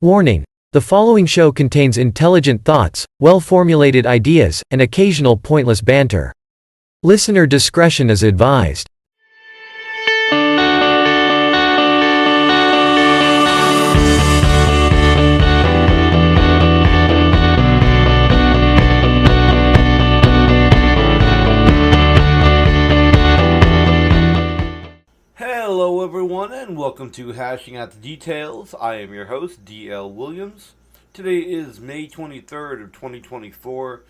Warning: the following show contains intelligent thoughts, well-formulated ideas, and occasional pointless banter. Listener discretion is advised. Hello everyone and welcome to Hashing Out the Details. I am your host, D.L. Williams. Today is May 23rd of 2024.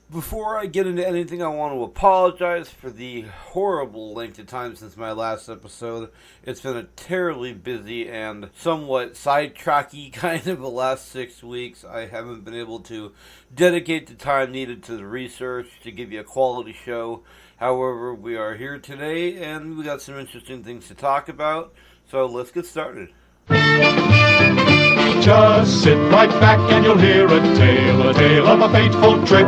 Before I get into anything, I want to apologize for the horrible length of time since my last episode. It's been a terribly busy and somewhat sidetracky kind of the last 6 weeks. I haven't been able to dedicate the time needed to the research to give you a quality show. However, we are here today and we got some interesting things to talk about. So let's get started. Just sit right back and you'll hear a tale of a fateful trip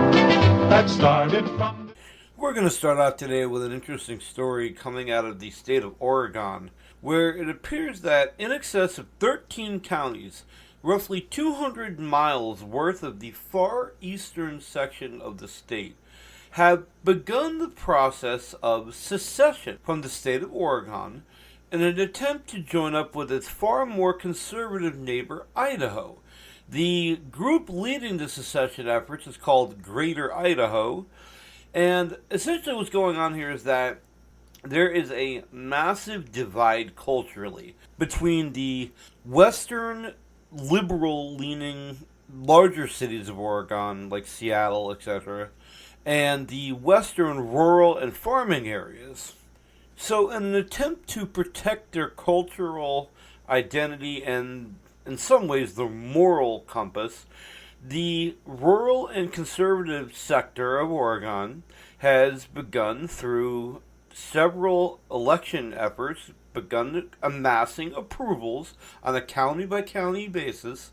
that started from... We're going to start out today with an interesting story coming out of the state of Oregon, where it appears that in excess of 13 counties, roughly 200 miles worth of the far eastern section of the state, have begun the process of secession from the state of Oregon in an attempt to join up with its far more conservative neighbor, Idaho. The group leading the secession efforts is called Greater Idaho, and essentially what's going on here is that there is a massive divide culturally between the western liberal-leaning larger cities of Oregon, like Seattle, etc., and the western rural and farming areas. So in an attempt to protect their cultural identity and, in some ways, their moral compass, the rural and conservative sector of Oregon has begun through several election efforts, begun amassing approvals on a county-by-county basis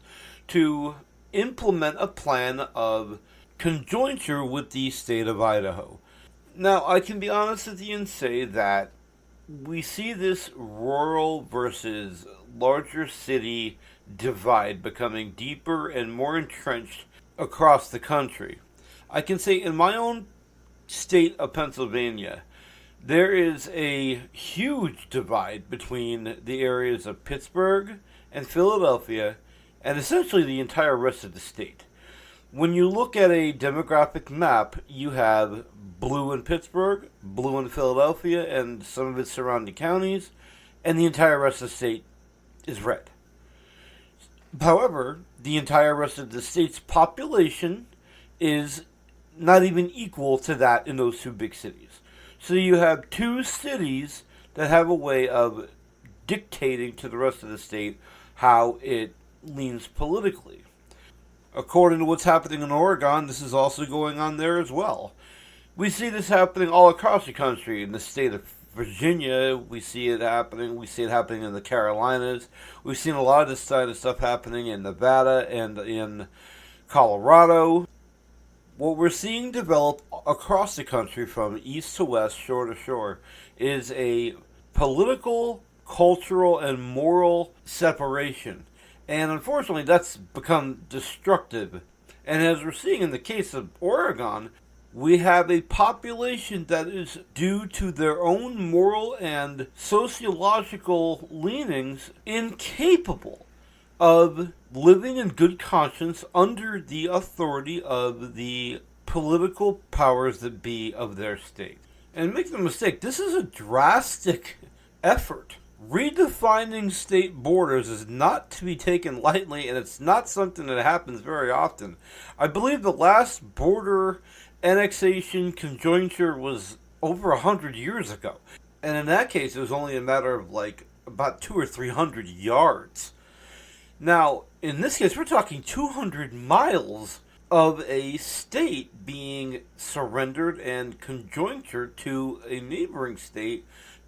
to implement a plan of conjointure with the state of Idaho. Now, I can be honest with you and say that we see this rural versus larger city divide becoming deeper and more entrenched across the country. I can say in my own state of Pennsylvania, there is a huge divide between the areas of Pittsburgh and Philadelphia and essentially the entire rest of the state. When you look at a demographic map, you have blue in Pittsburgh, blue in Philadelphia, and some of its surrounding counties, and the entire rest of the state is red. However, the entire rest of the state's population is not even equal to that in those two big cities. So you have two cities that have a way of dictating to the rest of the state how it leans politically. According to what's happening in Oregon, this is also going on there as well. We see this happening all across the country. In the state of Virginia, we see it happening. We see it happening in the Carolinas. We've seen a lot of this kind of stuff happening in Nevada and in Colorado. What we're seeing develop across the country from east to west, shore to shore, is a political, cultural, and moral separation. And unfortunately, that's become destructive. And as we're seeing in the case of Oregon, we have a population that is, due to their own moral and sociological leanings, incapable of living in good conscience under the authority of the political powers that be of their state. And make no mistake, this is a drastic effort. Redefining state borders is not to be taken lightly, and it's not something that happens very often. I believe the last border annexation conjointure was over 100 years ago. And in that case, it was only a matter of about 200 or 300 yards. Now, in this case, we're talking 200 miles of a state being surrendered and conjointured to a neighboring state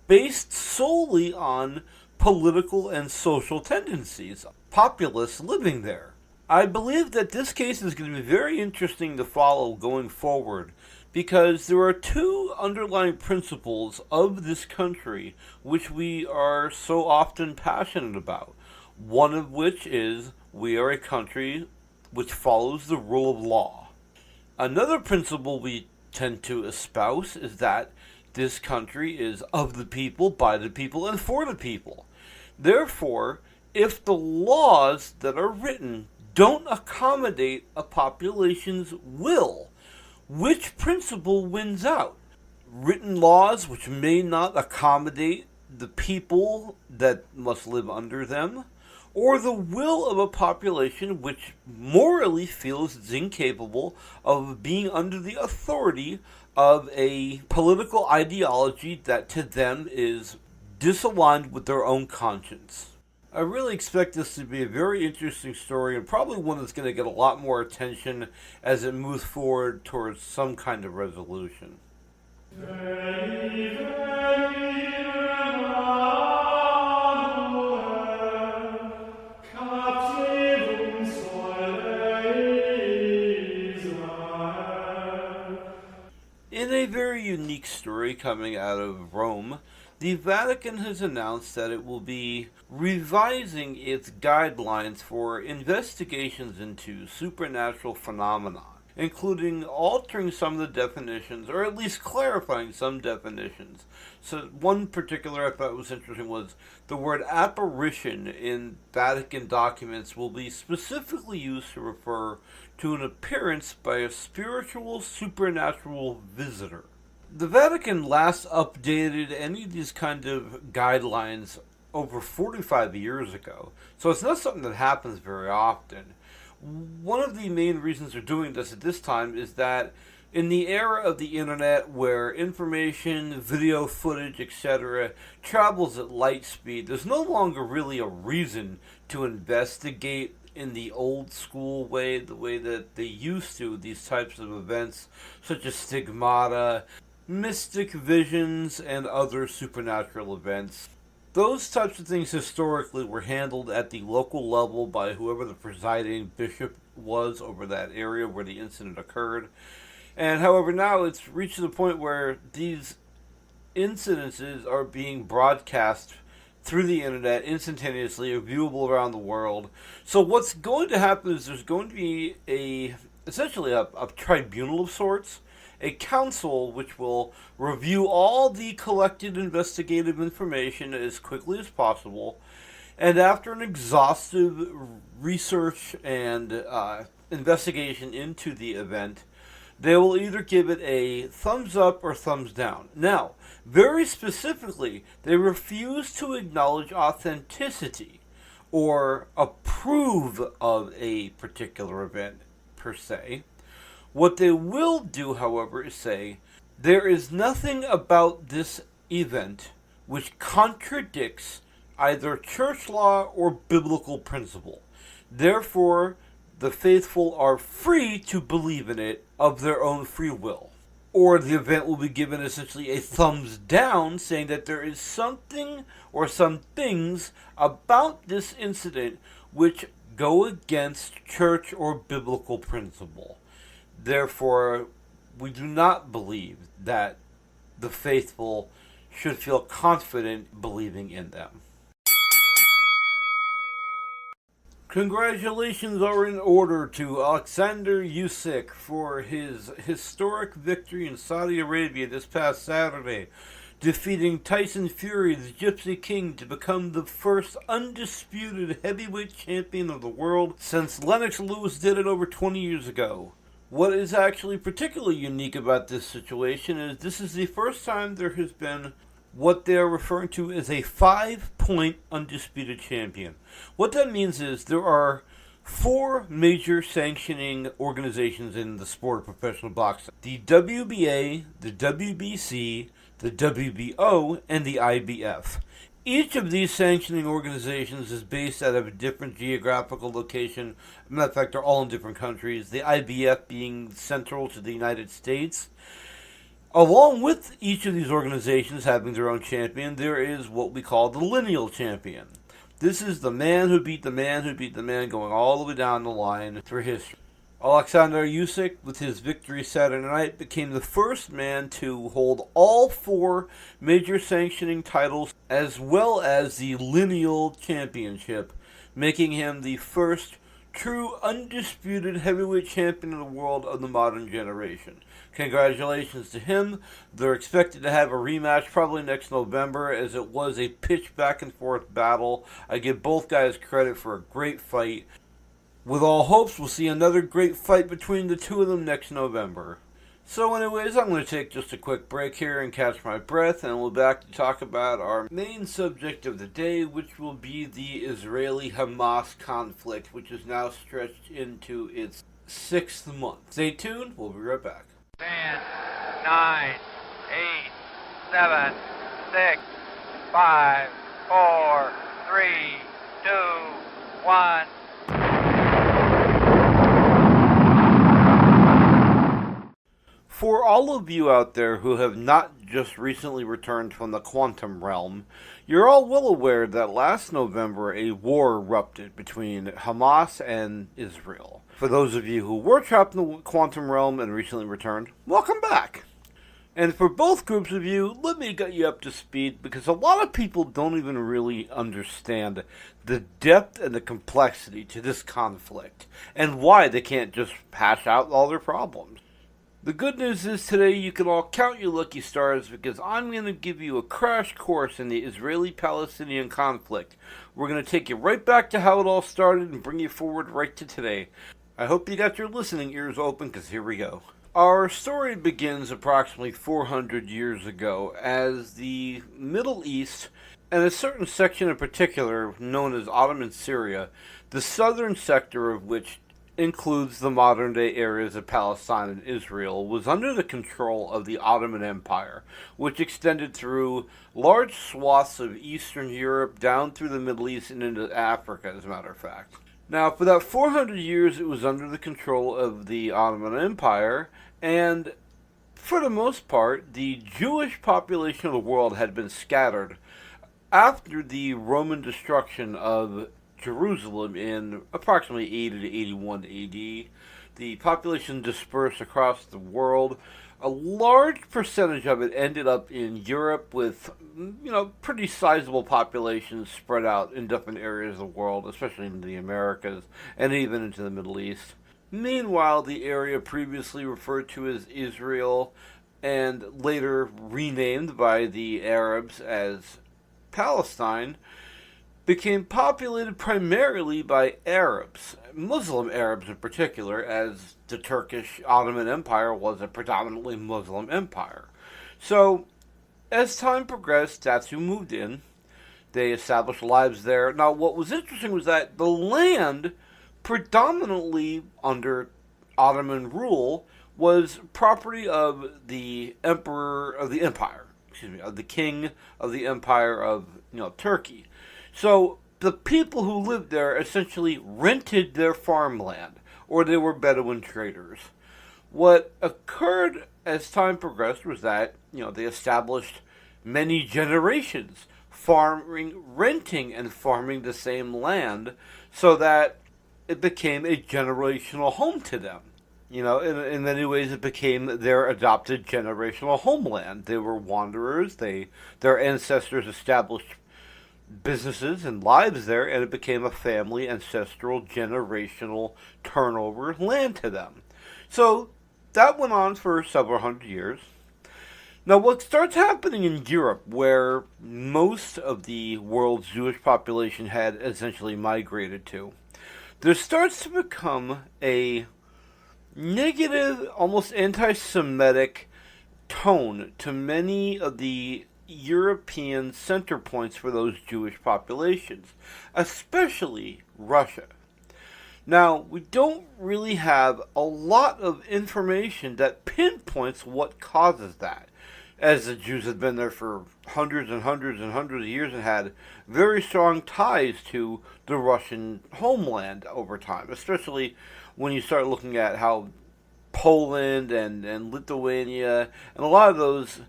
based solely on political and social tendencies, populists living there. I believe that this case is going to be very interesting to follow going forward because there are two underlying principles of this country which we are so often passionate about. One of which is We are a country which follows the rule of law. Another principle we tend to espouse is that this country is of the people, by the people, and for the people. Therefore, if the laws that are written don't accommodate a population's will, which principle wins out? Written laws which may not accommodate the people that must live under them, or the will of a population which morally feels it's incapable of being under the authority of a political ideology that to them is disaligned with their own conscience. I really expect this to be a very interesting story, and probably one that's going to get a lot more attention as it moves forward towards some kind of resolution. In a very unique story coming out of Rome, the Vatican has announced that it will be revising its guidelines for investigations into supernatural phenomena, including altering some of the definitions, or at least clarifying some definitions. So one particular I thought was interesting was the word apparition in Vatican documents will be specifically used to refer to an appearance by a spiritual supernatural visitor. The Vatican last updated any of these kind of guidelines over 45 years ago, so it's not something that happens very often. One of the main reasons they're doing this at this time is that in the era of the internet where information, video footage, etc. travels at light speed, there's no longer really a reason to investigate in the old school way, the way that they used to, these types of events such as stigmata, mystic visions, and other supernatural events. Those types of things historically were handled at the local level by whoever the presiding bishop was over that area where the incident occurred. And however, now it's reached to the point where these incidences are being broadcast through the internet instantaneously, viewable around the world. So what's going to happen is there's going to be essentially a tribunal of sorts, a council which will review all the collected investigative information as quickly as possible, and after an exhaustive research and investigation into the event, they will either give it a thumbs up or thumbs down. Now, very specifically, they refuse to acknowledge authenticity or approve of a particular event per se. What they will do, however, is say, there is nothing about this event which contradicts either church law or biblical principle. Therefore, the faithful are free to believe in it of their own free will. Or the event will be given essentially a thumbs down, saying that there is something or some things about this incident which go against church or biblical principle. Therefore, we do not believe that the faithful should feel confident believing in them. Congratulations are in order to Alexander Usyk for his historic victory in Saudi Arabia this past Saturday, defeating Tyson Fury, the Gypsy King, to become the first undisputed heavyweight champion of the world since Lennox Lewis did it over 20 years ago. What is actually particularly unique about this situation is this is the first time there has been what they're referring to as a 5-point undisputed champion. What that means is there are 4 major sanctioning organizations in the sport of professional boxing: the WBA, the WBC, the WBO, and the IBF. Each of these sanctioning organizations is based out of a different geographical location. As a matter of fact, they're all in different countries, the IBF being central to the United States. Along with each of these organizations having their own champion, there is what we call the lineal champion. This is the man who beat the man who beat the man, going all the way down the line through history. Alexander Usyk, with his victory Saturday night, became the first man to hold all 4 major sanctioning titles, as well as the lineal championship, making him the first true undisputed heavyweight champion of the world of the modern generation. Congratulations to him. They're expected to have a rematch probably next November, as it was a pitched back and forth battle. I give both guys credit for a great fight. With all hopes, we'll see another great fight between the two of them next November. So anyways, I'm going to take just a quick break here and catch my breath, and we'll be back to talk about our main subject of the day, which will be the Israeli-Hamas conflict, which is now stretched into its 6th month. Stay tuned, we'll be right back. 10, 9, 8, 7, 6, 5, 4, 3, 2, 1. For all of you out there who have not just recently returned from the quantum realm, you're all well aware that last November a war erupted between Hamas and Israel. For those of you who were trapped in the quantum realm and recently returned, welcome back. And for both groups of you, let me get you up to speed, because a lot of people don't even really understand the depth and the complexity to this conflict, and why they can't just hash out all their problems. The good news is today you can all count your lucky stars, because I'm going to give you a crash course in the Israeli-Palestinian conflict. We're going to take you right back to how it all started and bring you forward right to today. I hope you got your listening ears open, because here we go. Our story begins approximately 400 years ago as the Middle East, and a certain section in particular known as Ottoman Syria, the southern sector of which includes the modern-day areas of Palestine and Israel, was under the control of the Ottoman Empire, which extended through large swaths of Eastern Europe, down through the Middle East and into Africa, as a matter of fact. Now, for that 400 years, it was under the control of the Ottoman Empire, and for the most part, the Jewish population of the world had been scattered after the Roman destruction of Jerusalem in approximately 80 to 81 AD. The population dispersed across the world. A large percentage of it ended up in Europe with, pretty sizable populations spread out in different areas of the world, especially in the Americas and even into the Middle East. Meanwhile, the area previously referred to as Israel and later renamed by the Arabs as Palestine became populated primarily by Arabs, Muslim Arabs in particular, as the Turkish Ottoman Empire was a predominantly Muslim empire. So, as time progressed, that's who moved in. They established lives there. Now, what was interesting was that the land, predominantly under Ottoman rule, was property of the emperor of the empire, of the king of the empire of, Turkey. So the people who lived there essentially rented their farmland, or they were Bedouin traders. What occurred as time progressed was that, they established many generations renting and farming the same land, so that it became a generational home to them. In many ways it became their adopted generational homeland. They were wanderers. Their ancestors established businesses and lives there, and it became a family, ancestral, generational turnover land to them. So that went on for several hundred years. Now, what starts happening in Europe, where most of the world's Jewish population had essentially migrated to, there starts to become a negative, almost anti-Semitic tone to many of the European center points for those Jewish populations, especially Russia. Now, we don't really have a lot of information that pinpoints what causes that, as the Jews had been there for hundreds and hundreds and hundreds of years and had very strong ties to the Russian homeland over time, especially when you start looking at how Poland and Lithuania and a lot of those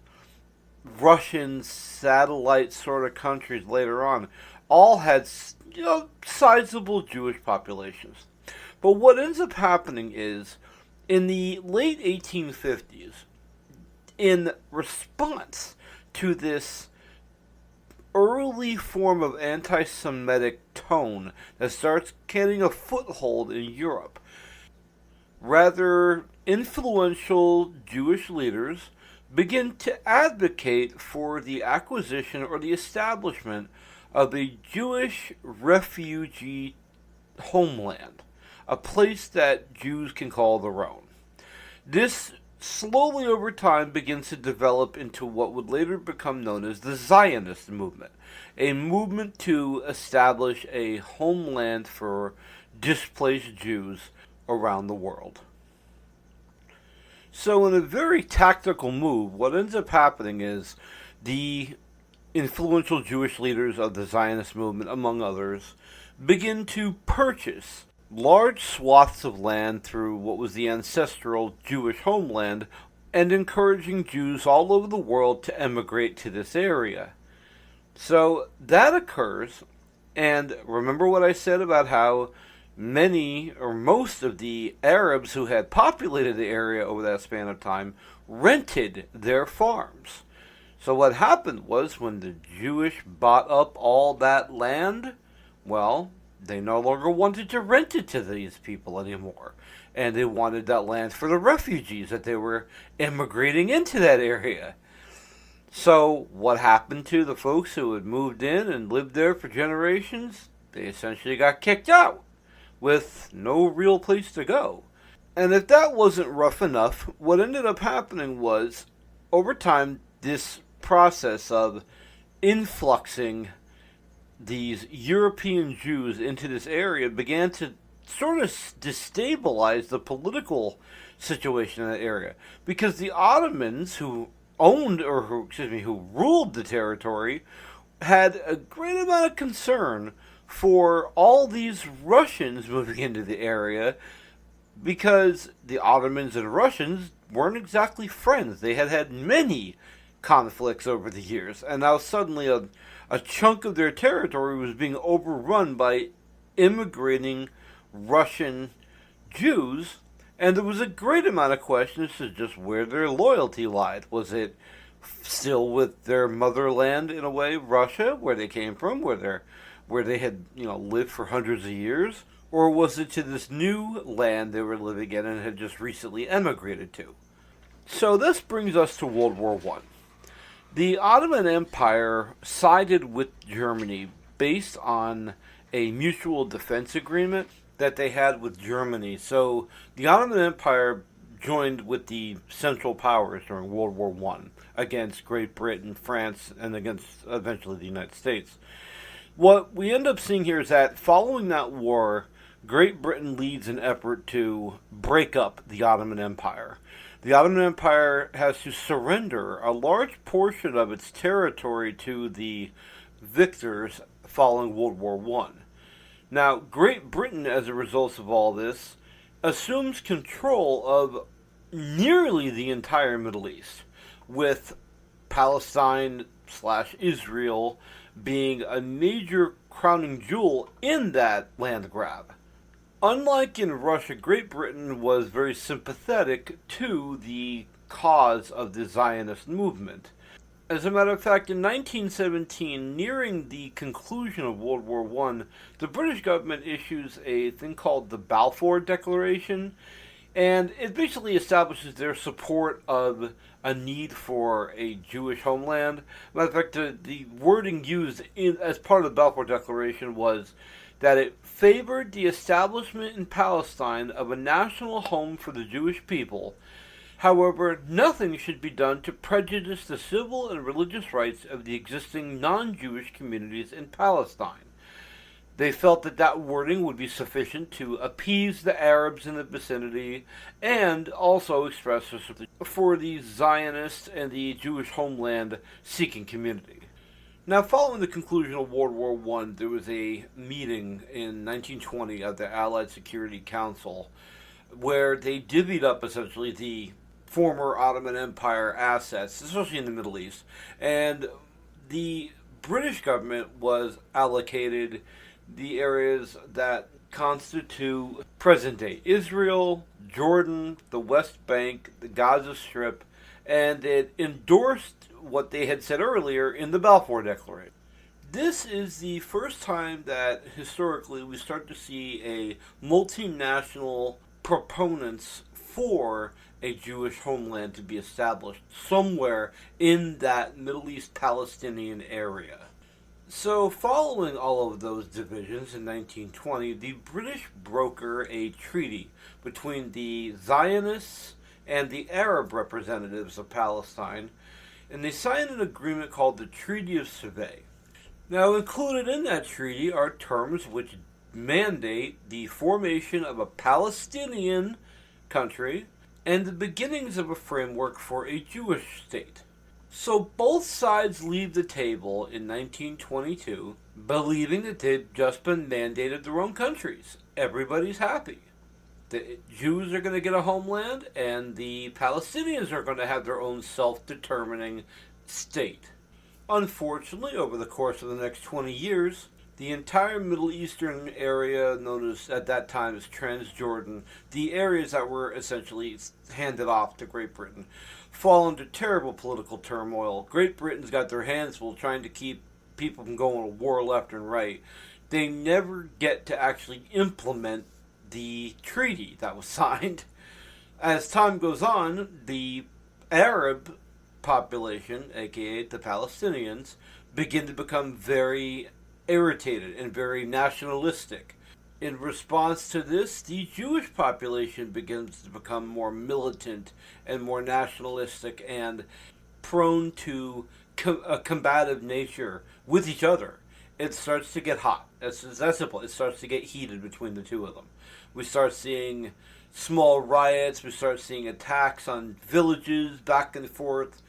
Russian satellite sort of countries later on all had, sizable Jewish populations. But what ends up happening is, in the late 1850s, in response to this early form of anti-Semitic tone that starts getting a foothold in Europe. Rather influential Jewish leaders begin to advocate for the acquisition or the establishment of a Jewish refugee homeland, a place that Jews can call their own. This slowly over time begins to develop into what would later become known as the Zionist movement, a movement to establish a homeland for displaced Jews around the world. So in a very tactical move, what ends up happening is the influential Jewish leaders of the Zionist movement, among others, begin to purchase large swaths of land through what was the ancestral Jewish homeland and encouraging Jews all over the world to emigrate to this area. So that occurs, and remember what I said about how many or most of the Arabs who had populated the area over that span of time rented their farms. So what happened was when the Jewish bought up all that land, well, they no longer wanted to rent it to these people anymore. And they wanted that land for the refugees that they were immigrating into that area. So what happened to the folks who had moved in and lived there for generations? They essentially got kicked out with no real place to go. And if that wasn't rough enough, what ended up happening was, over time, this process of influxing these European Jews into this area began to sort of destabilize the political situation in that area, because the Ottomans, who who ruled the territory, had a great amount of concern for all these Russians moving into the area, because the Ottomans and Russians weren't exactly friends. They had had many conflicts over the years, and now suddenly a chunk of their territory was being overrun by immigrating Russian Jews, and there was a great amount of questions as to just where their loyalty lied. Was it still with their motherland, in a way, Russia, where they came from, where they had lived for hundreds of years, or was it to this new land they were living in and had just recently emigrated to? So this brings us to World War I. The Ottoman Empire sided with Germany based on a mutual defense agreement that they had with Germany. So the Ottoman Empire joined with the Central Powers during World War I against Great Britain, France, and against eventually the United States. What we end up seeing here is that following that war, Great Britain leads an effort to break up the Ottoman Empire. The Ottoman Empire has to surrender a large portion of its territory to the victors following World War I. Now, Great Britain, as a result of all this, assumes control of nearly the entire Middle East, with Palestine/Israel being a major crowning jewel in that land grab. Unlike in Russia, Great Britain was very sympathetic to the cause of the Zionist movement. As a matter of fact, in 1917, nearing the conclusion of World War I, the British government issues a thing called the Balfour Declaration, and it basically establishes their support of a need for a Jewish homeland. Matter of fact, the wording used as part of the Balfour Declaration was that it favored the establishment in Palestine of a national home for the Jewish people. However, nothing should be done to prejudice the civil and religious rights of the existing non-Jewish communities in Palestine. They felt that that wording would be sufficient to appease the Arabs in the vicinity and also express their support for the Zionist and the Jewish homeland-seeking community. Now, following the conclusion of World War I, there was a meeting in 1920 of the Allied Security Council where they divvied up, essentially, the former Ottoman Empire assets, especially in the Middle East, and the British government was allocated the areas that constitute present-day Israel, Jordan, the West Bank, the Gaza Strip, and it endorsed what they had said earlier in the Balfour Declaration. This is the first time that historically we start to see a multinational proponents for a Jewish homeland to be established somewhere in that Middle East Palestinian area. So, following all of those divisions in 1920, the British broker a treaty between the Zionists and the Arab representatives of Palestine, and they signed an agreement called the Treaty of Seville. Now, included in that treaty are terms which mandate the formation of a Palestinian country and the beginnings of a framework for a Jewish state. So both sides leave the table in 1922 believing that they've just been mandated their own countries. Everybody's happy. The Jews are going to get a homeland, and the Palestinians are going to have their own self-determining state. Unfortunately, over the course of the next 20 years, the entire Middle Eastern area, known as at that time as Transjordan, the areas that were essentially handed off to Great Britain, fall into terrible political turmoil. Great Britain's got their hands full trying to keep people from going to war left and right. They never get to actually implement the treaty that was signed. As time goes on, the Arab population, aka the Palestinians, begin to become very irritated and very nationalistic. In response to this, the Jewish population begins to become more militant and more nationalistic and prone to a combative nature with each other. It starts to get hot. That's simple. It starts to get heated between the two of them. We start seeing small riots. We start seeing attacks on villages back and forth.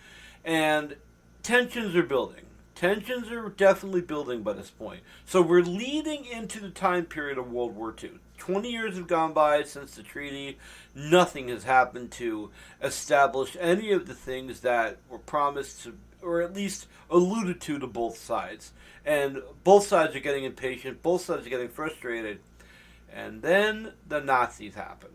And tensions are building. Tensions are definitely building by this point. So we're leading into the time period of World War II. 20 years have gone by since the treaty. Nothing has happened to establish any of the things that were promised to, or at least alluded to both sides. And both sides are getting impatient. Both sides are getting frustrated. And then the Nazis happen.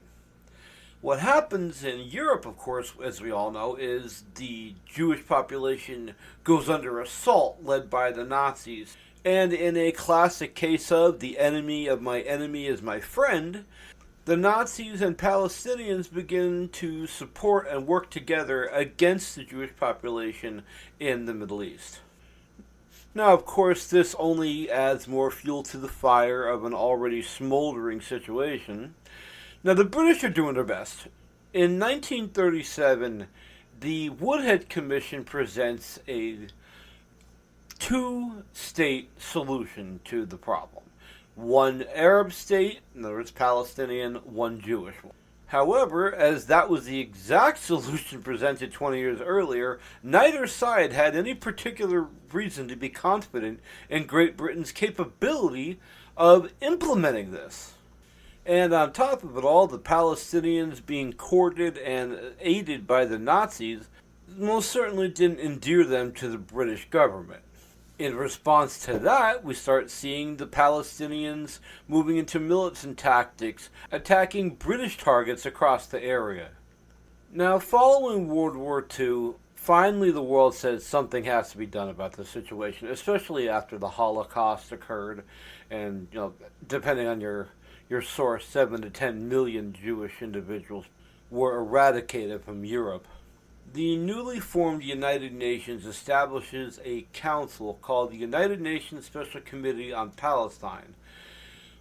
What happens in Europe, of course, as we all know, is the Jewish population goes under assault led by the Nazis. And in a classic case of the enemy of my enemy is my friend, the Nazis and Palestinians begin to support and work together against the Jewish population in the Middle East. Now, of course, this only adds more fuel to the fire of an already smoldering situation. Now, the British are doing their best. In 1937, the Woodhead Commission presents a two-state solution to the problem. One Arab state, in other words, Palestinian, one Jewish one. However, as that was the exact solution presented 20 years earlier, neither side had any particular reason to be confident in Great Britain's capability of implementing this. And on top of it all, the Palestinians being courted and aided by the Nazis most certainly didn't endear them to the British government. In response to that, we start seeing the Palestinians moving into militant tactics, attacking British targets across the area. Now, following World War II, finally the world says something has to be done about the situation, especially after the Holocaust occurred, and, depending on your source, 7 to 10 million Jewish individuals were eradicated from Europe. The newly formed United Nations establishes a council called the United Nations Special Committee on Palestine,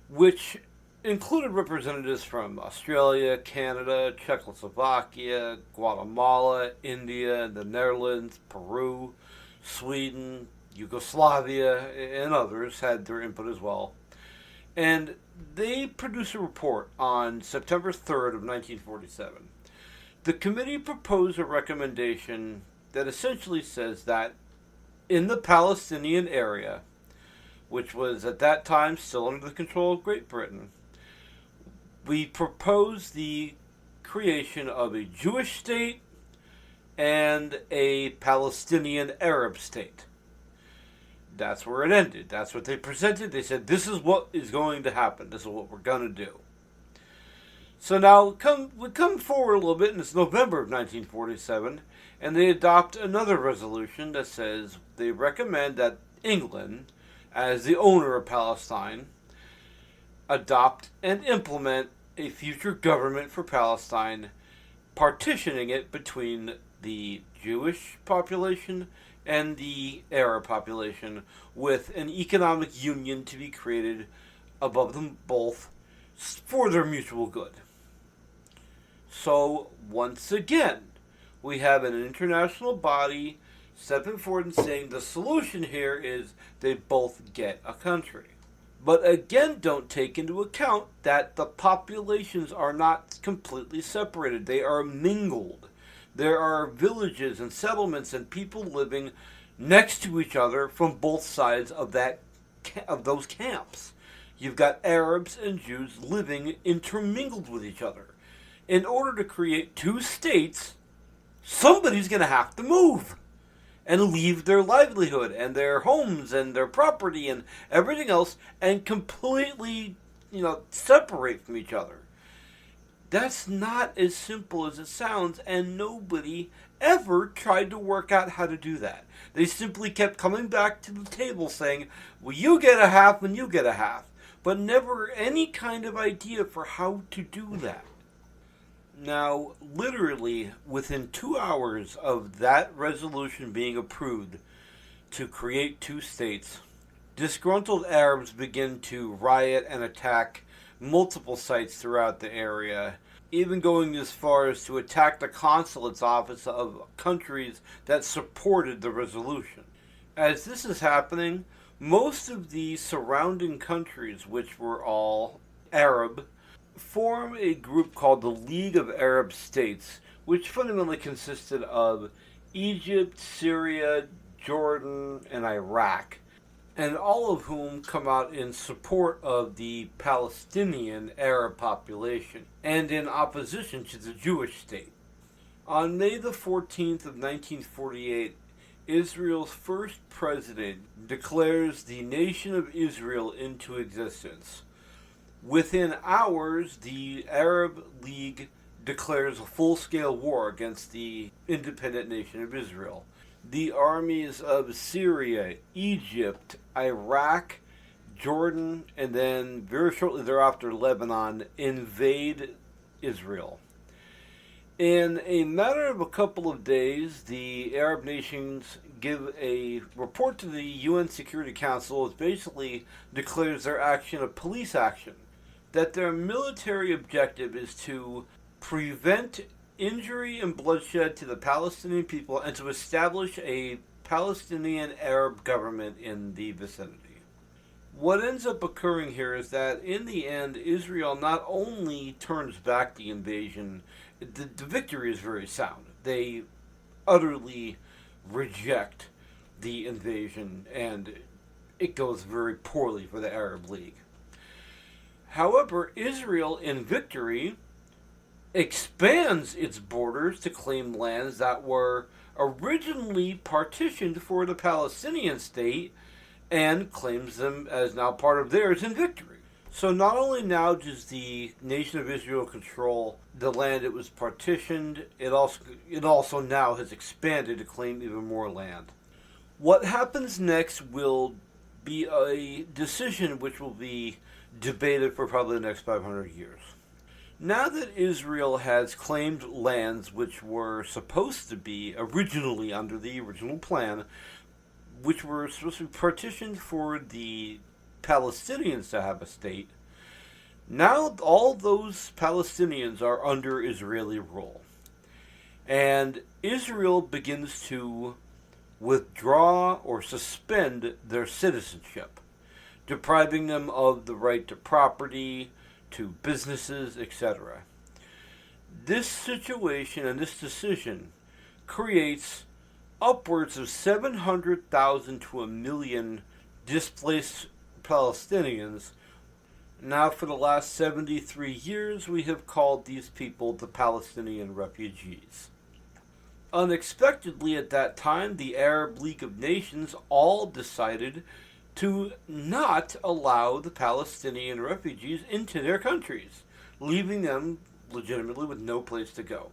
which included representatives from Australia, Canada, Czechoslovakia, Guatemala, India, the Netherlands, Peru, Sweden, Yugoslavia, and others had their input as well. And they produced a report on September 3rd of 1947. The committee proposed a recommendation that essentially says that in the Palestinian area, which was at that time still under the control of Great Britain, we propose the creation of a Jewish state and a Palestinian Arab state. That's where it ended. That's what they presented. They said, this is what is going to happen. This is what we're going to do. So now we come forward a little bit, and it's November of 1947, and they adopt another resolution that says they recommend that England as the owner of Palestine, adopt and implement a future government for Palestine, partitioning it between the Jewish population and the Arab population, with an economic union to be created above them both for their mutual good. So, once again, we have an international body stepping forward and saying the solution here is they both get a country. But again, don't take into account that the populations are not completely separated. They are mingled. There are villages and settlements and people living next to each other from both sides of those camps. You've got Arabs and Jews living intermingled with each other. In order to create two states, somebody's going to have to move and leave their livelihood and their homes and their property and everything else and completely, separate from each other. That's not as simple as it sounds, and nobody ever tried to work out how to do that. They simply kept coming back to the table saying, well, you get a half and you get a half, but never any kind of idea for how to do that. Now, literally, within 2 hours of that resolution being approved to create two states, disgruntled Arabs begin to riot and attack multiple sites throughout the area, even going as far as to attack the consulate's office of countries that supported the resolution. As this is happening, most of the surrounding countries, which were all Arab, form a group called the League of Arab States, which fundamentally consisted of Egypt, Syria, Jordan, and Iraq, and all of whom come out in support of the Palestinian Arab population and in opposition to the Jewish state. On May the 14th of 1948, Israel's first president declares the nation of Israel into existence. Within hours, the Arab League declares a full-scale war against the independent nation of Israel. The armies of Syria, Egypt, Iraq, Jordan, and then very shortly thereafter Lebanon invade Israel. In a matter of a couple of days, the Arab nations give a report to the UN Security Council, which basically declares their action a police action, that their military objective is to prevent injury and bloodshed to the Palestinian people and to establish a Palestinian Arab government in the vicinity. What ends up occurring here is that in the end, Israel not only turns back the invasion, the victory is very sound. They utterly reject the invasion, and it goes very poorly for the Arab League. However, Israel, in victory, expands its borders to claim lands that were originally partitioned for the Palestinian state and claims them as now part of theirs in victory. So not only now does the nation of Israel control the land it was partitioned, it also now has expanded to claim even more land. What happens next will be a decision which will be debated for probably the next 500 years. Now that Israel has claimed lands which were supposed to be originally under the original plan, which were supposed to be partitioned for the Palestinians to have a state, now all those Palestinians are under Israeli rule. And Israel begins to withdraw or suspend their citizenship, depriving them of the right to property, to businesses, etc. This situation and this decision creates upwards of 700,000 to 1 million displaced Palestinians. Now, for the last 73 years, we have called these people the Palestinian refugees. Unexpectedly at that time, the Arab League of Nations all decided to not allow the Palestinian refugees into their countries, leaving them legitimately with no place to go.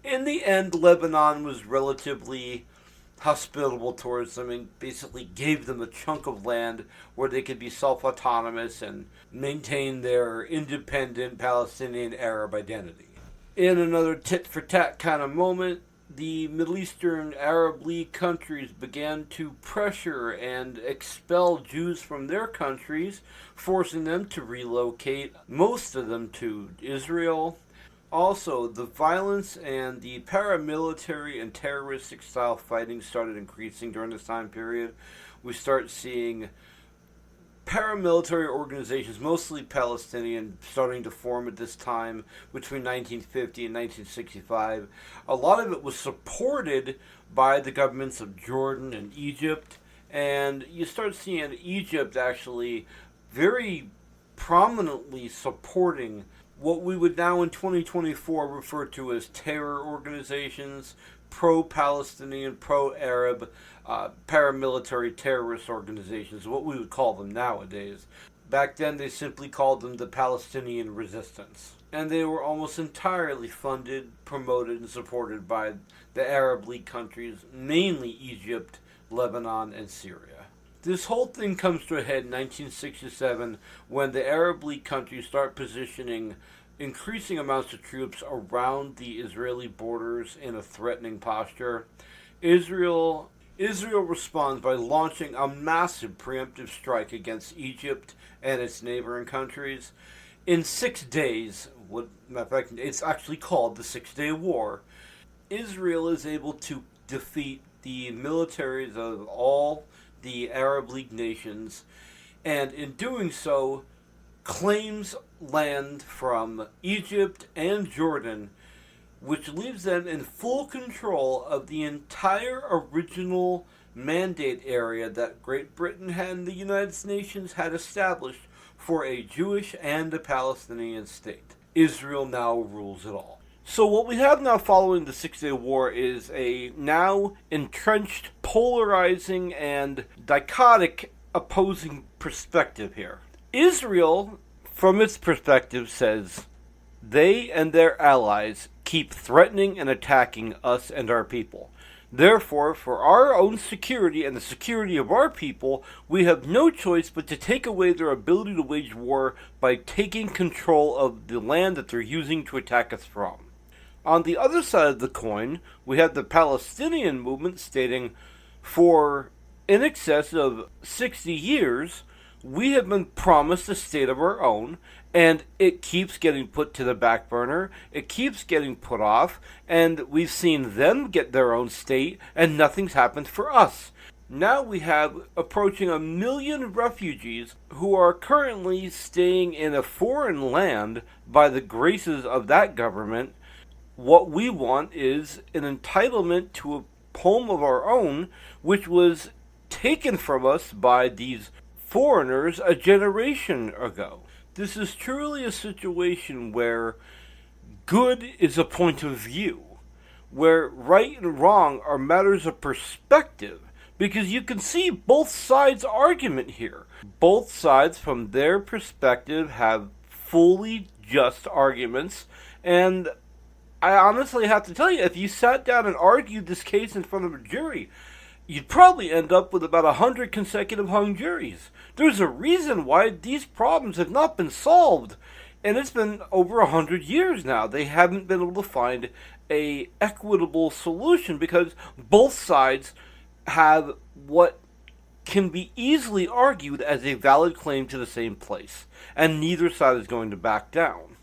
In the end, Lebanon was relatively hospitable towards them and basically gave them a chunk of land where they could be self-autonomous and maintain their independent Palestinian Arab identity. In another tit-for-tat kind of moment, the Middle Eastern Arab League countries began to pressure and expel Jews from their countries, forcing them to relocate, most of them to Israel. Also, the violence and the paramilitary and terroristic style fighting started increasing during this time period. We start seeing paramilitary organizations, mostly Palestinian, starting to form at this time between 1950 and 1965. A lot of it was supported by the governments of Jordan and Egypt, and you start seeing Egypt actually very prominently supporting what we would now in 2024 refer to as terror organizations, pro-Palestinian, pro-Arab, paramilitary terrorist organizations, what we would call them nowadays. Back then they simply called them the Palestinian Resistance. And they were almost entirely funded, promoted, and supported by the Arab League countries, mainly Egypt, Lebanon, and Syria. This whole thing comes to a head in 1967 when the Arab League countries start positioning increasing amounts of troops around the Israeli borders in a threatening posture. Israel responds by launching a massive preemptive strike against Egypt and its neighboring countries. In 6 days, in fact, it's actually called the 6-Day War, Israel is able to defeat the militaries of all the Arab League nations, and in doing so, claims land from Egypt and Jordan, which leaves them in full control of the entire original mandate area that Great Britain and the United Nations had established for a Jewish and a Palestinian state. Israel now rules it all. So what we have now following the 6-Day War is a now entrenched, polarizing, and dichotic opposing perspective here. Israel, from its perspective, says they and their allies keep threatening and attacking us and our people. Therefore, for our own security and the security of our people, we have no choice but to take away their ability to wage war by taking control of the land that they're using to attack us from. On the other side of the coin, we have the Palestinian movement stating, for in excess of 60 years, we have been promised a state of our own, and it keeps getting put to the back burner, it keeps getting put off, and we've seen them get their own state, and nothing's happened for us. Now we have approaching 1 million refugees who are currently staying in a foreign land by the graces of that government. What we want is an entitlement to a home of our own, which was taken from us by these foreigners a generation ago. This is truly a situation where good is a point of view, where right and wrong are matters of perspective, because you can see both sides' argument here. Both sides, from their perspective, have fully just arguments, and I honestly have to tell you, if you sat down and argued this case in front of a jury, you'd probably end up with about 100 consecutive hung juries. There's a reason why these problems have not been solved, and it's been over 100 years now. They haven't been able to find a equitable solution because both sides have what can be easily argued as a valid claim to the same place, and neither side is going to back down.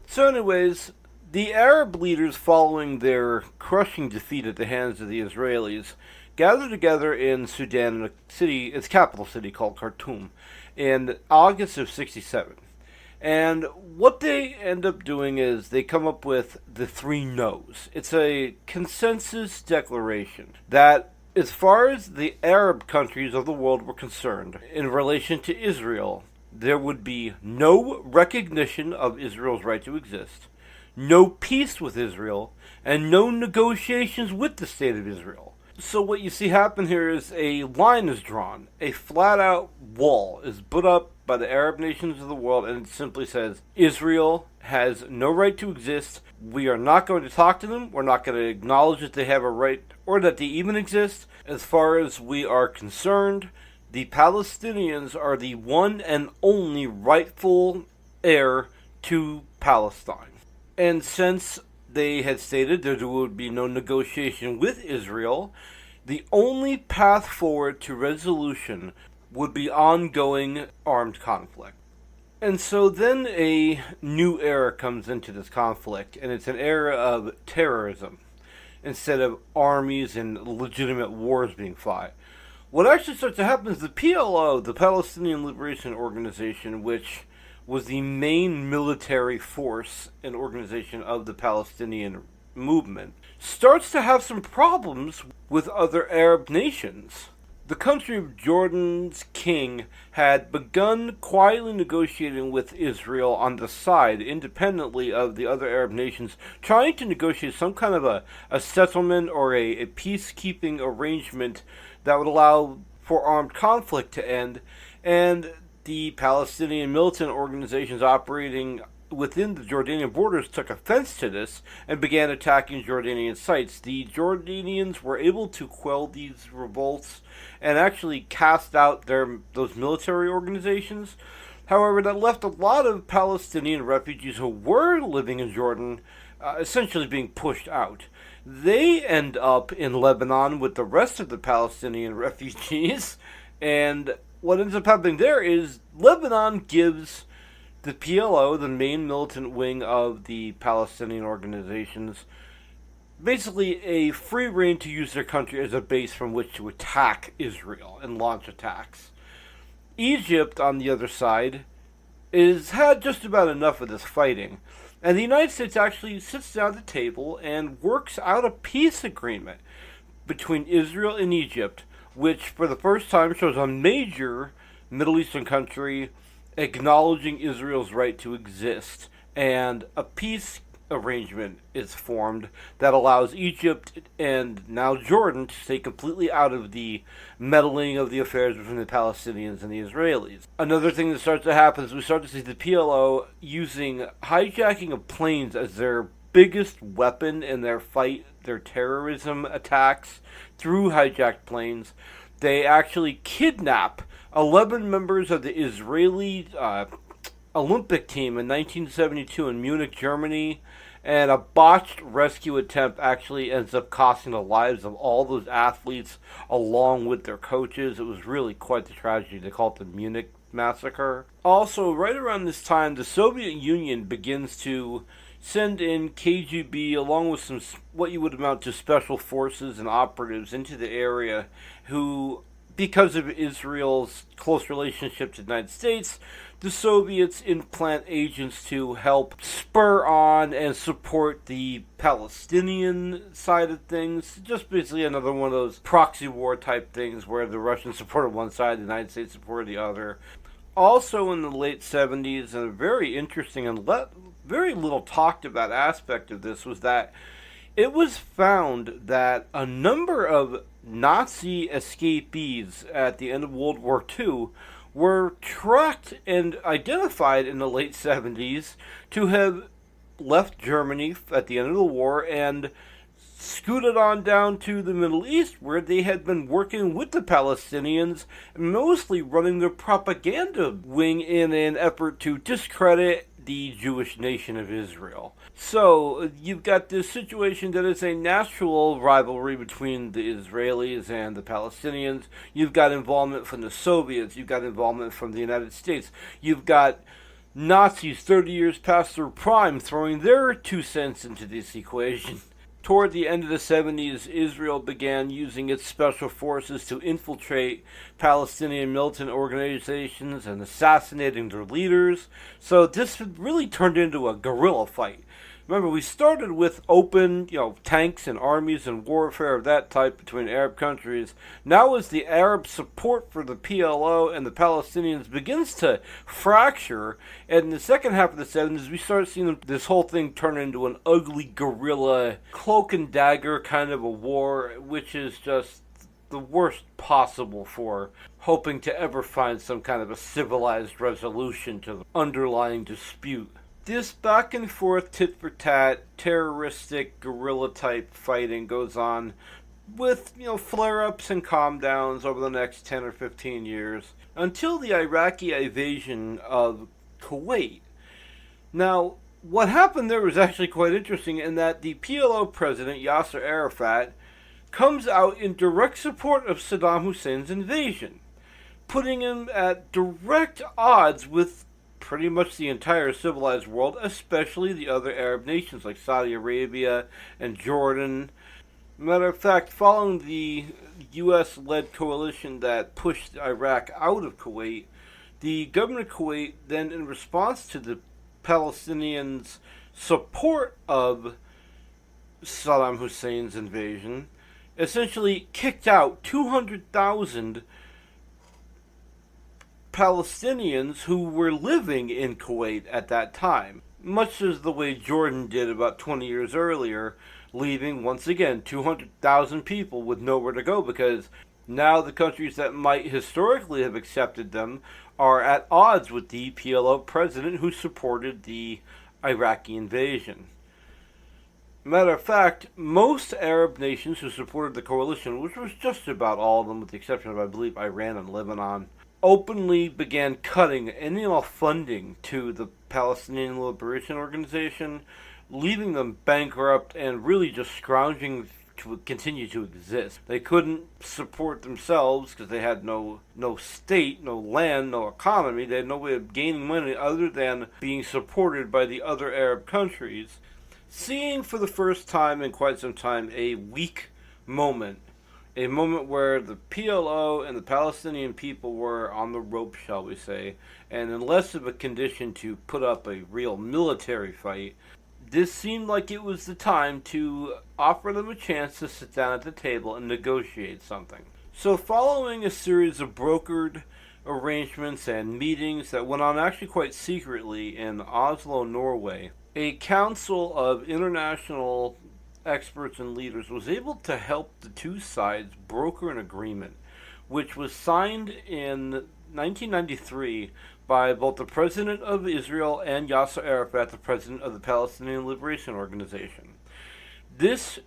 So anyways, the Arab leaders, following their crushing defeat at the hands of the Israelis, gathered together in Sudan, in a city, its capital city called Khartoum, in August of 67. And what they end up doing is they come up with the 3 no's. It's a consensus declaration that, as far as the Arab countries of the world were concerned, in relation to Israel, there would be no recognition of Israel's right to exist, no peace with Israel, and no negotiations with the State of Israel. So what you see happen here is a line is drawn. A flat-out wall is put up by the Arab nations of the world, and it simply says, Israel has no right to exist. We are not going to talk to them. We're not going to acknowledge that they have a right or that they even exist. As far as we are concerned, the Palestinians are the one and only rightful heir to Palestine. And since they had stated there would be no negotiation with Israel, the only path forward to resolution would be ongoing armed conflict. And so then a new era comes into this conflict, and it's an era of terrorism instead of armies and legitimate wars being fought. What actually starts to happen is the PLO, the Palestinian Liberation Organization, which was the main military force and organization of the Palestinian movement, starts to have some problems with other Arab nations. The country of Jordan's king had begun quietly negotiating with Israel on the side, independently of the other Arab nations, trying to negotiate some kind of a settlement or a peacekeeping arrangement that would allow for armed conflict to end, and the Palestinian militant organizations operating within the Jordanian borders took offense to this and began attacking Jordanian sites. The Jordanians were able to quell these revolts and actually cast out those military organizations. However, that left a lot of Palestinian refugees who were living in Jordan essentially being pushed out. They end up in Lebanon with the rest of the Palestinian refugees, and what ends up happening there is Lebanon gives the PLO, the main militant wing of the Palestinian organizations, basically a free rein to use their country as a base from which to attack Israel and launch attacks. Egypt, on the other side, has had just about enough of this fighting, and the United States actually sits down at the table and works out a peace agreement between Israel and Egypt, which for the first time shows a major Middle Eastern country acknowledging Israel's right to exist, and a peace arrangement is formed that allows Egypt and now Jordan to stay completely out of the meddling of the affairs between the Palestinians and the Israelis. Another thing that starts to happen is we start to see the PLO using hijacking of planes as their biggest weapon in their fight, their terrorism attacks through hijacked planes. They actually kidnap 11 members of the Israeli Olympic team in 1972 in Munich, Germany, and a botched rescue attempt actually ends up costing the lives of all those athletes along with their coaches. It was really quite the tragedy. They call it the Munich Massacre. Also, right around this time, the Soviet Union begins to send in KGB along with some what you would amount to special forces and operatives into the area who, because of Israel's close relationship to the United States, the Soviets implant agents to help spur on and support the Palestinian side of things. Just basically another one of those proxy war type things where the Russians supported one side, the United States supported the other. Also in the late 70s, and a very interesting and very little talked about aspect of this was that it was found that a number of Nazi escapees at the end of World War II were tracked and identified in the late 70s to have left Germany at the end of the war and scooted on down to the Middle East, where they had been working with the Palestinians, mostly running their propaganda wing in an effort to discredit the Jewish nation of Israel. So you've got this situation that is a natural rivalry between the Israelis and the Palestinians. You've got involvement from the Soviets. You've got involvement from the United States. You've got Nazis 30 years past their prime throwing their 2 cents into this equation. Toward the end of the 70s, Israel began using its special forces to infiltrate Palestinian militant organizations and assassinating their leaders. So this really turned into a guerrilla fight. Remember, we started with open, tanks and armies and warfare of that type between Arab countries. Now, as the Arab support for the PLO and the Palestinians begins to fracture, and in the second half of the 70s, we start seeing this whole thing turn into an ugly guerrilla, cloak and dagger kind of a war, which is just the worst possible for hoping to ever find some kind of a civilized resolution to the underlying dispute. This back and forth tit for tat terroristic guerrilla type fighting goes on with flare ups and calm downs over the next 10 or 15 years until the Iraqi invasion of Kuwait. Now, what happened there was actually quite interesting in that the PLO president Yasser Arafat comes out in direct support of Saddam Hussein's invasion, putting him at direct odds with pretty much the entire civilized world, especially the other Arab nations like Saudi Arabia and Jordan. Matter of fact, following the U.S.-led coalition that pushed Iraq out of Kuwait, the government of Kuwait then, in response to the Palestinians' support of Saddam Hussein's invasion, essentially kicked out 200,000 Palestinians who were living in Kuwait at that time, much as the way Jordan did about 20 years earlier, leaving once again 200,000 people with nowhere to go because now the countries that might historically have accepted them are at odds with the PLO president who supported the Iraqi invasion. Matter of fact, most Arab nations who supported the coalition, which was just about all of them with the exception of, I believe, Iran and Lebanon, openly began cutting any and all funding to the Palestinian Liberation Organization, leaving them bankrupt and really just scrounging to continue to exist. They couldn't support themselves because they had no state, no land, no economy. They had no way of gaining money other than being supported by the other Arab countries. Seeing for the first time in quite some time a weak moment, a moment where the PLO and the Palestinian people were on the rope, shall we say, and in less of a condition to put up a real military fight, this seemed like it was the time to offer them a chance to sit down at the table and negotiate something. So following a series of brokered arrangements and meetings that went on actually quite secretly in Oslo, Norway, a council of international experts and leaders was able to help the two sides broker an agreement, which was signed in 1993 by both the president of Israel and Yasser Arafat, the president of the Palestinian Liberation Organization. This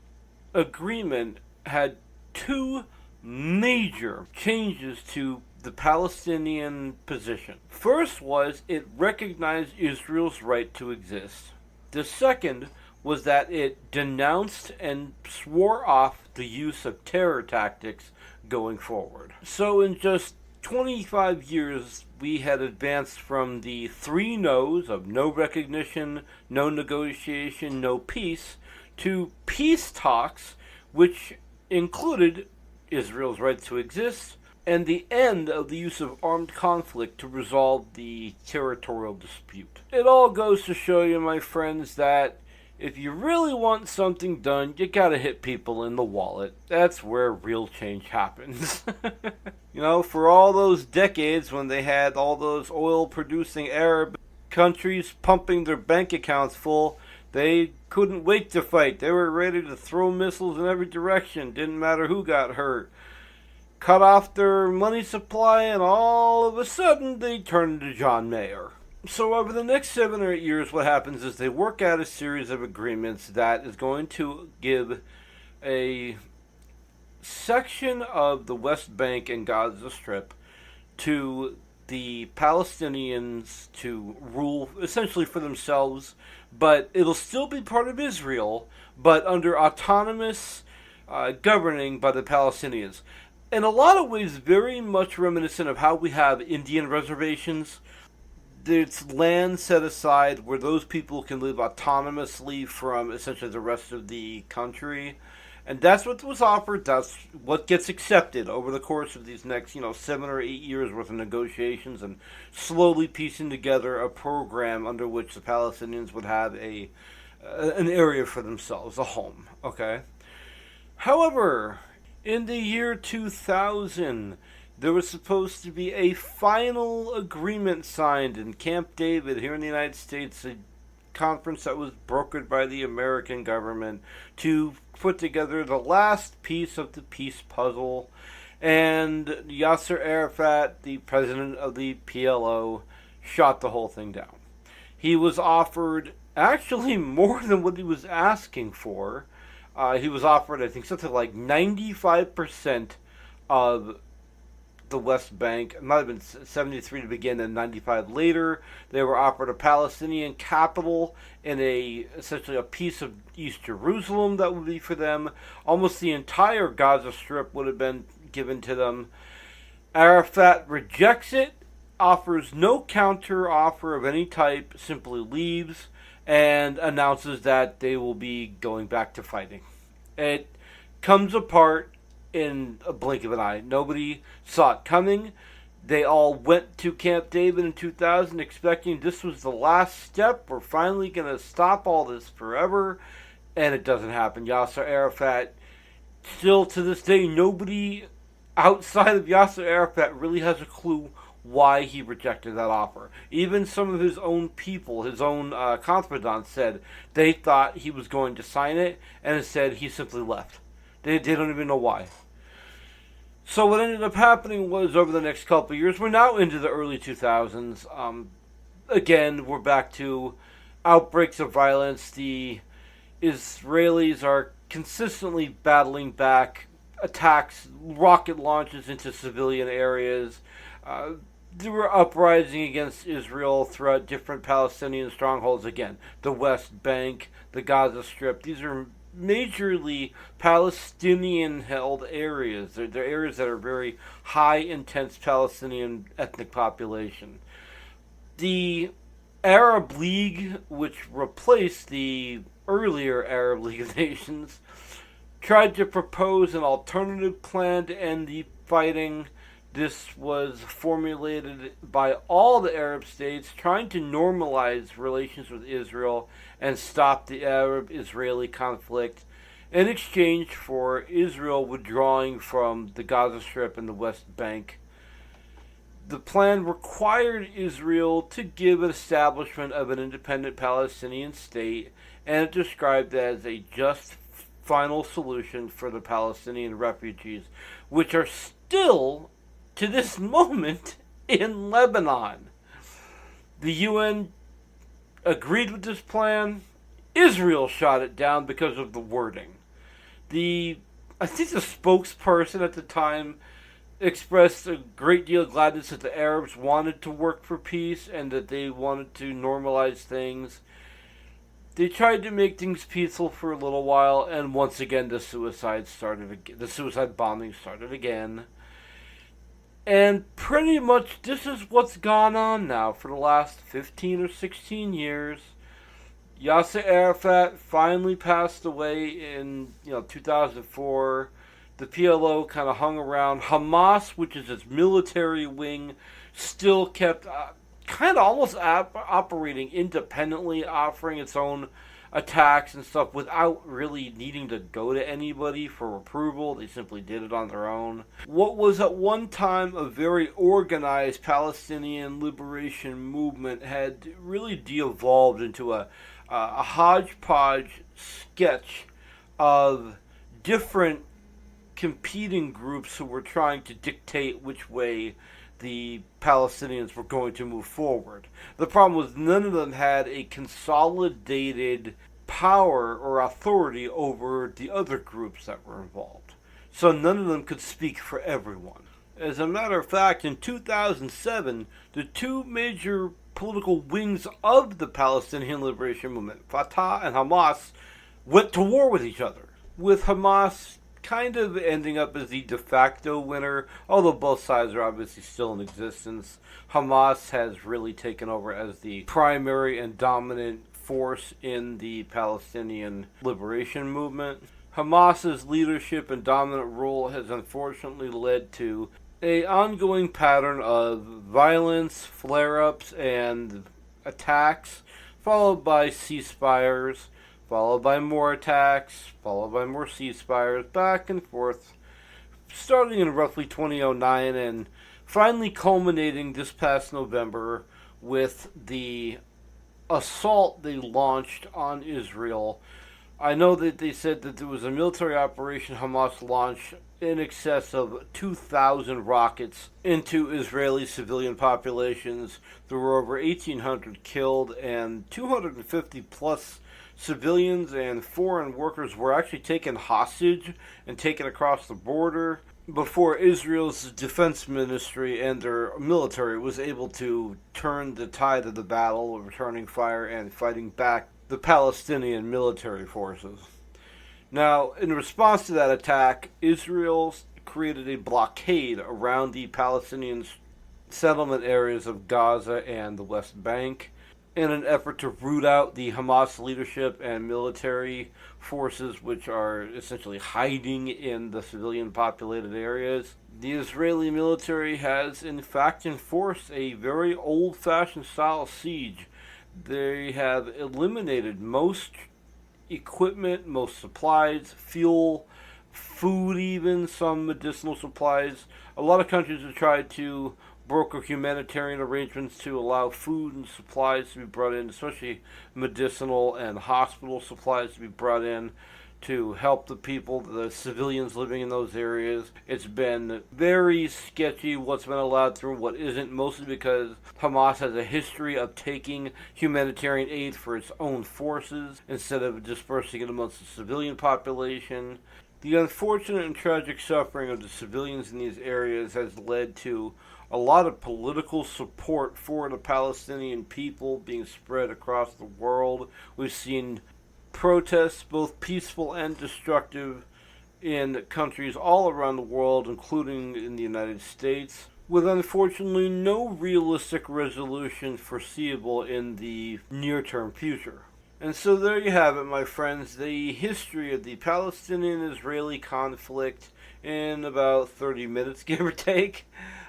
agreement had two major changes to the Palestinian position. First was it recognized Israel's right to exist. The second was that it denounced and swore off the use of terror tactics going forward. So in just 25 years, we had advanced from the three no's of no recognition, no negotiation, no peace, to peace talks, which included Israel's right to exist, and the end of the use of armed conflict to resolve the territorial dispute. It all goes to show you, my friends, that if you really want something done, you gotta hit people in the wallet. That's where real change happens. For all those decades when they had all those oil-producing Arab countries pumping their bank accounts full, they couldn't wait to fight. They were ready to throw missiles in every direction. Didn't matter who got hurt. Cut off their money supply, and all of a sudden, they turned to John Mayer. So over the next 7 or 8 years, what happens is they work out a series of agreements that is going to give a section of the West Bank and Gaza Strip to the Palestinians to rule essentially for themselves, but it'll still be part of Israel, but under autonomous governing by the Palestinians. In a lot of ways, very much reminiscent of how we have Indian reservations. There's land set aside where those people can live autonomously from essentially the rest of the country. And that's what was offered. That's what gets accepted over the course of these next, 7 or 8 years worth of negotiations and slowly piecing together a program under which the Palestinians would have a an area for themselves, a home. Okay. However, in the year 2000, there was supposed to be a final agreement signed in Camp David here in the United States, a conference that was brokered by the American government to put together the last piece of the peace puzzle. And Yasser Arafat, the president of the PLO, shot the whole thing down. He was offered actually more than what he was asking for. He was offered, I think, something like 95% of the West Bank. It might have been 73 to begin and 95 later. They were offered a Palestinian capital and essentially a piece of East Jerusalem that would be for them. Almost the entire Gaza Strip would have been given to them. Arafat rejects it, offers no counter offer of any type, simply leaves, and announces that they will be going back to fighting. It comes apart in a blink of an eye. Nobody saw it coming. They all went to Camp David in 2000 expecting this was the last step. We're finally going to stop all this forever. And it doesn't happen. Yasser Arafat, still to this day, nobody outside of Yasser Arafat really has a clue why he rejected that offer. Even some of his own people, his own confidants, said they thought he was going to sign it, and instead he simply left. They don't even know why. So what ended up happening was, over the next couple of years, we're now into the early 2000s. Again, we're back to outbreaks of violence. The Israelis are consistently battling back attacks, rocket launches into civilian areas. There were uprisings against Israel throughout different Palestinian strongholds. Again, the West Bank, the Gaza Strip. These are majorly Palestinian-held areas. They're areas that are very high, intense Palestinian ethnic population. The Arab League, which replaced the earlier Arab League of Nations, tried to propose an alternative plan to end the fighting. This was formulated by all the Arab states trying to normalize relations with Israel and stop the Arab-Israeli conflict in exchange for Israel withdrawing from the Gaza Strip and the West Bank. The plan required Israel to give an establishment of an independent Palestinian state, and it described it as a just final solution for the Palestinian refugees, which are still, to this moment, in Lebanon. The UN agreed with this plan. Israel shot it down because of the wording. I think the spokesperson at the time expressed a great deal of gladness that the Arabs wanted to work for peace and that they wanted to normalize things. They tried to make things peaceful for a little while, and once again the suicide bombing started again. And pretty much this is what's gone on now for the last 15 or 16 years. Yasser Arafat finally passed away in 2004. The PLO kind of hung around. Hamas, which is its military wing, still kept kind of almost operating independently, offering its own attacks and stuff without really needing to go to anybody for approval. They simply did it on their own. What was at one time a very organized Palestinian liberation movement had really de-evolved into a hodgepodge sketch of different competing groups who were trying to dictate which way the Palestinians were going to move forward. The problem was none of them had a consolidated power or authority over the other groups that were involved. So none of them could speak for everyone. As a matter of fact, in 2007, the two major political wings of the Palestinian Liberation Movement, Fatah and Hamas, went to war with each other, with Hamas kind of ending up as the de facto winner, although both sides are obviously still in existence. Hamas has really taken over as the primary and dominant force in the Palestinian liberation movement. Hamas's leadership and dominant rule has unfortunately led to an ongoing pattern of violence, flare-ups, and attacks, followed by ceasefires, followed by more attacks, followed by more ceasefires, back and forth, starting in roughly 2009 and finally culminating this past November with the assault they launched on Israel. I know that they said that there was a military operation Hamas launched in excess of 2,000 rockets into Israeli civilian populations. There were over 1,800 killed and 250 plus civilians and foreign workers were actually taken hostage and taken across the border before Israel's defense ministry and their military was able to turn the tide of the battle, returning fire and fighting back the Palestinian military forces. Now, in response to that attack, Israel created a blockade around the Palestinian settlement areas of Gaza and the West Bank in an effort to root out the Hamas leadership and military forces, which are essentially hiding in the civilian populated areas. The Israeli military has, in fact, enforced a very old fashioned style siege. They have eliminated most equipment, most supplies, fuel, food, even some medicinal supplies. A lot of countries have tried to broker humanitarian arrangements to allow food and supplies to be brought in, especially medicinal and hospital supplies to be brought in to help the people, the civilians living in those areas. It's been very sketchy what's been allowed through, what isn't, mostly because Hamas has a history of taking humanitarian aid for its own forces instead of dispersing it amongst the civilian population. The unfortunate and tragic suffering of the civilians in these areas has led to a lot of political support for the Palestinian people being spread across the world. We've seen protests, both peaceful and destructive, in countries all around the world, including in the United States, with unfortunately no realistic resolution foreseeable in the near-term future. And so there you have it, my friends, the history of the Palestinian-Israeli conflict in about 30 minutes, give or take.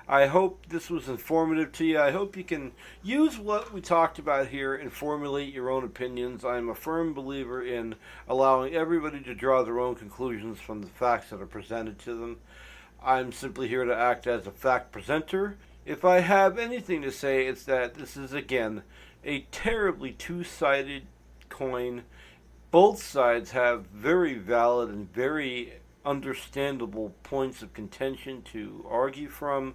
I hope this was informative to you. I hope you can use what we talked about here and formulate your own opinions. I'm a firm believer in allowing everybody to draw their own conclusions from the facts that are presented to them. I'm simply here to act as a fact presenter. If I have anything to say, it's that this is, again, a terribly two-sided coin. Both sides have very valid and very understandable points of contention to argue from.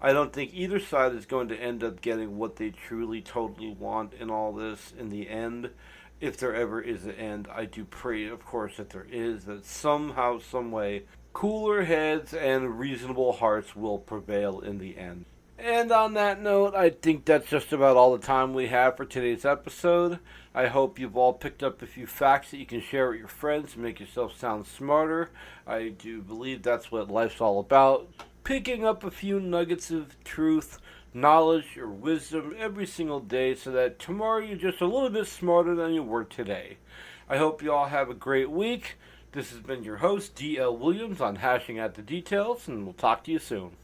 I don't think either side is going to end up getting what they truly, totally want in all this in the end. If there ever is an end, I do pray, of course, that there is, that somehow, some way, cooler heads and reasonable hearts will prevail in the end. And on that note, I think that's just about all the time we have for today's episode. I hope you've all picked up a few facts that you can share with your friends and make yourself sound smarter. I do believe that's what life's all about. Picking up a few nuggets of truth, knowledge, or wisdom every single day so that tomorrow you're just a little bit smarter than you were today. I hope you all have a great week. This has been your host, D.L. Williams, on Hashing Out the Details, and we'll talk to you soon.